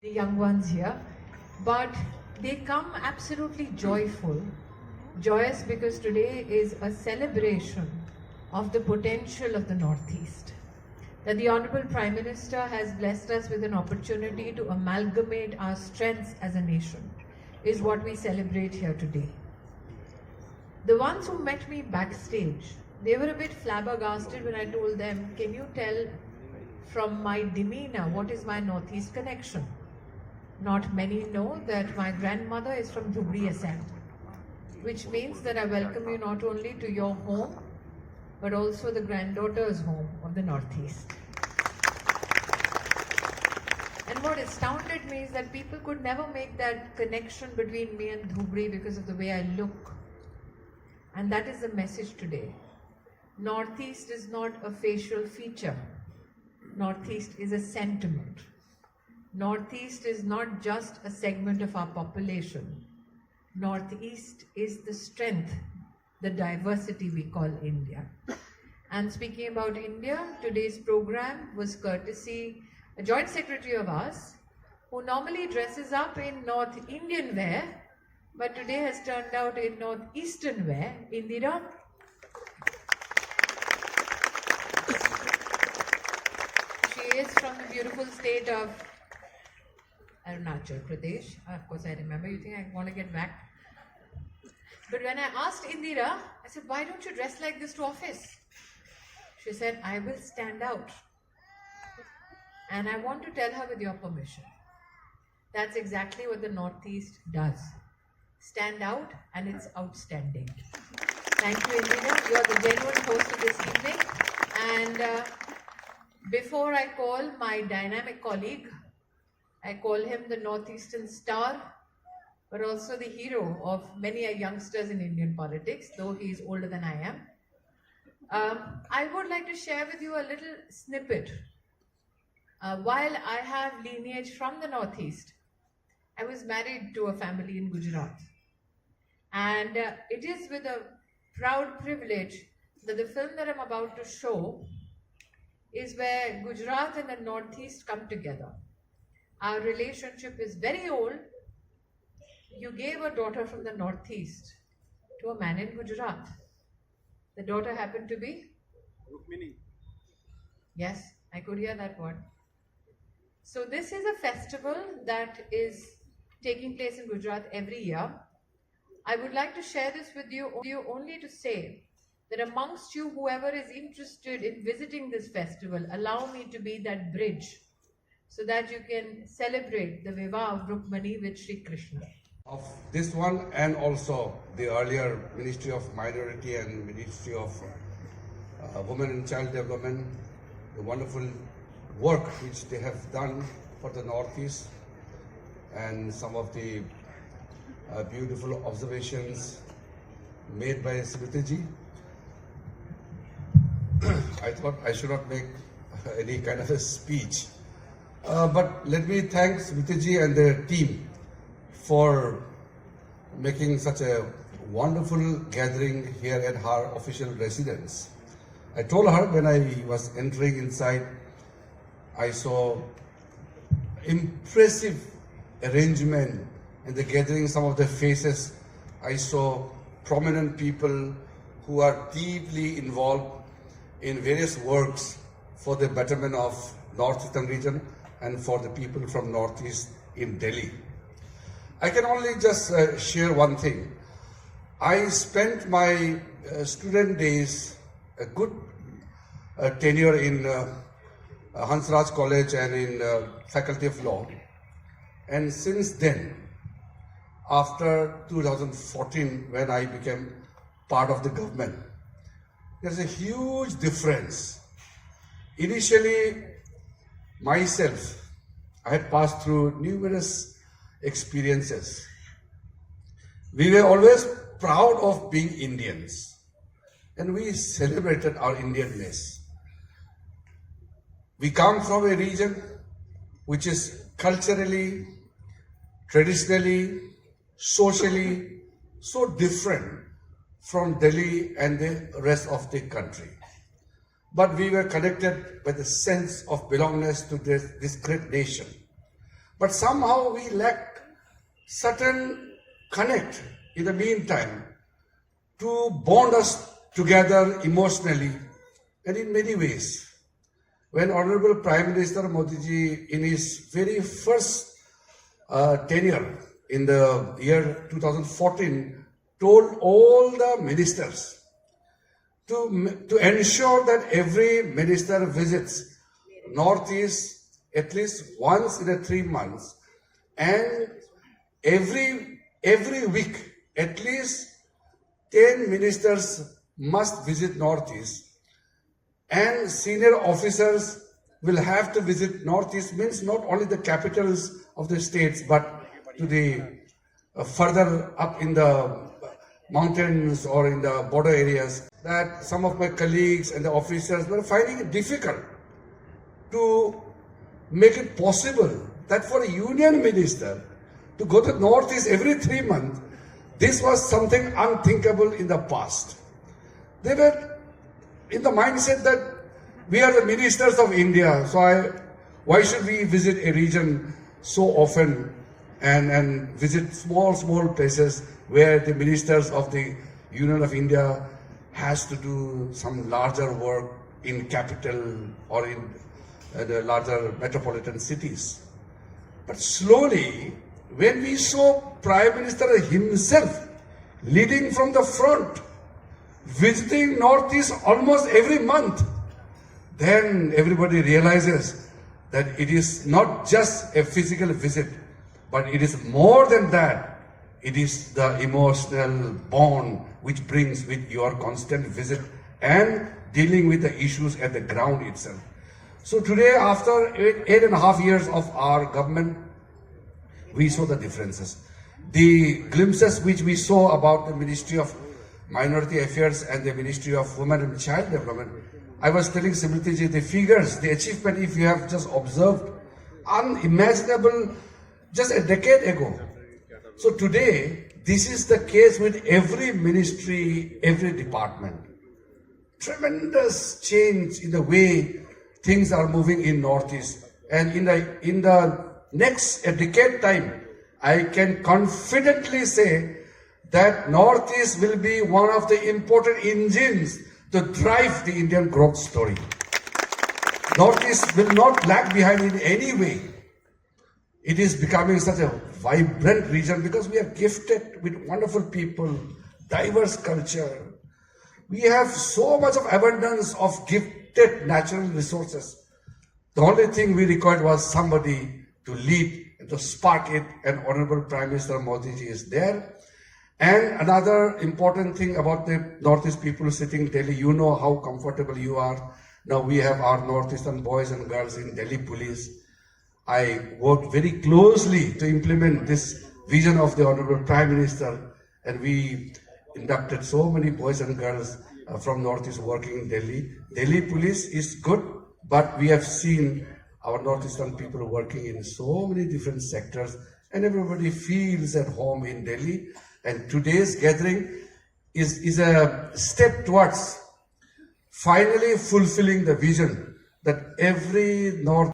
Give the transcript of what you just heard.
the young ones here, but they come absolutely joyful. Joyous because today is a celebration of the potential of the Northeast. That the Honorable Prime Minister has blessed us with an opportunity to amalgamate our strengths as a nation is what we celebrate here today. The ones who met me backstage, they were a bit flabbergasted when I told them, can you tell from my demeanor what is my Northeast connection? Not many know that my grandmother is from W&CD, which means that I welcome you not only to your home, but also the granddaughter's home of the Northeast. And what astounded me is that people could never make that connection between me and Dhubri because of the way I look. And that is the message today. Northeast is not a facial feature. Northeast is a sentiment. Northeast is not just a segment of our population. Northeast is the strength, the diversity we call India. And speaking about India, today's program was courtesy a joint secretary of ours who normally dresses up in North Indian wear, but today has turned out in Northeastern wear. Indira. She is from the beautiful state of Arunachal Pradesh. Of course, I remember. You think I want to get back? But when I asked Indira, I said, why don't you dress like this to office? She said, I will stand out. And I want to tell her with your permission. That's exactly what the Northeast does. Stand out, and it's outstanding. Thank you, Indira. You're the genuine host of this evening. And before I call my dynamic colleague, I call him the Northeastern star, but also the hero of many youngsters in Indian politics, though he is older than I am. I would like to share with you a little snippet. While I have lineage from the Northeast, I was married to a family in Gujarat. And it is with a proud privilege that the film that I'm about to show is where Gujarat and the Northeast come together. Our relationship is very old. You gave a daughter from the Northeast to a man in Gujarat. The daughter happened to be? Rukmini. Yes, I could hear that word. So this is a festival that is taking place in Gujarat every year. I would like to share this with you only to say that amongst you, whoever is interested in visiting this festival, allow me to be that bridge so that you can celebrate the Vivah of Rukmini with Sri Krishna. Of this one and also the earlier Ministry of Minority and Ministry of Women and Child Development, the wonderful work which they have done for the Northeast, and some of the beautiful observations made by Smriti. I thought I should not make any kind of a speech. But let me thank Smriti and their team for making such a wonderful gathering here at her official residence. I told her when I was entering inside, I saw impressive arrangement in the gathering, some of the faces. I saw prominent people who are deeply involved in various works for the betterment of Northeastern region and for the people from Northeast in Delhi. I can only just share one thing. I spent my student days, a good tenure in Hansraj College and in Faculty of Law. And since then, after 2014, when I became part of the government, there's a huge difference. Initially, myself, I had passed through numerous experiences. We were always proud of being Indians, and we celebrated our Indianness. We come from a region which is culturally, traditionally, socially so different from Delhi and the rest of the country. But we were connected by the sense of belongingness to this great nation. But somehow we lack certain connect in the meantime to bond us together emotionally and in many ways. When Honorable Prime Minister Modi ji, in his very first tenure in the year 2014, told all the ministers to ensure that every minister visits Northeast at least once in 3 months, and every week at least 10 ministers must visit Northeast, and senior officers will have to visit Northeast, means not only the capitals of the states but to the further up in the mountains or in the border areas. That some of my colleagues and the officers were finding it difficult to make it possible that for a union minister to go to Northeast every 3 months, this was something unthinkable in the past. They were in the mindset that we are the ministers of India, so why should we visit a region so often and visit small places where the ministers of the Union of India has to do some larger work in capital or in the larger metropolitan cities. But slowly, when we saw Prime Minister himself leading from the front, visiting Northeast almost every month, then everybody realizes that it is not just a physical visit, but it is more than that. It is the emotional bond which brings with your constant visit and dealing with the issues at the ground itself. So today, after 8.5 years of our government, we saw the differences. The glimpses which we saw about the Ministry of Minority Affairs and the Ministry of Women and Child Development, I was telling Simriti ji, the figures, the achievement, if you have just observed, unimaginable just a decade ago. So today, this is the case with every ministry, every department. Tremendous change in the way things are moving in Northeast. And in the next decade time, I can confidently say that Northeast will be one of the important engines to drive the Indian growth story. Northeast will not lag behind in any way. It is becoming such a vibrant region because we are gifted with wonderful people, diverse culture. We have so much of abundance of gifted natural resources. The only thing we required was somebody to lead and to spark it, and Honorable Prime Minister Modi ji is there. And another important thing about the Northeast people sitting in Delhi, you know how comfortable you are. Now we have our Northeastern boys and girls in Delhi Police. I worked very closely to implement this vision of the Honorable Prime Minister, and we inducted so many boys and girls from Northeast working in Delhi. Delhi Police is good, but we have seen our Northeastern people working in so many different sectors, and everybody feels at home in Delhi. And today's gathering is a step towards finally fulfilling the vision that every North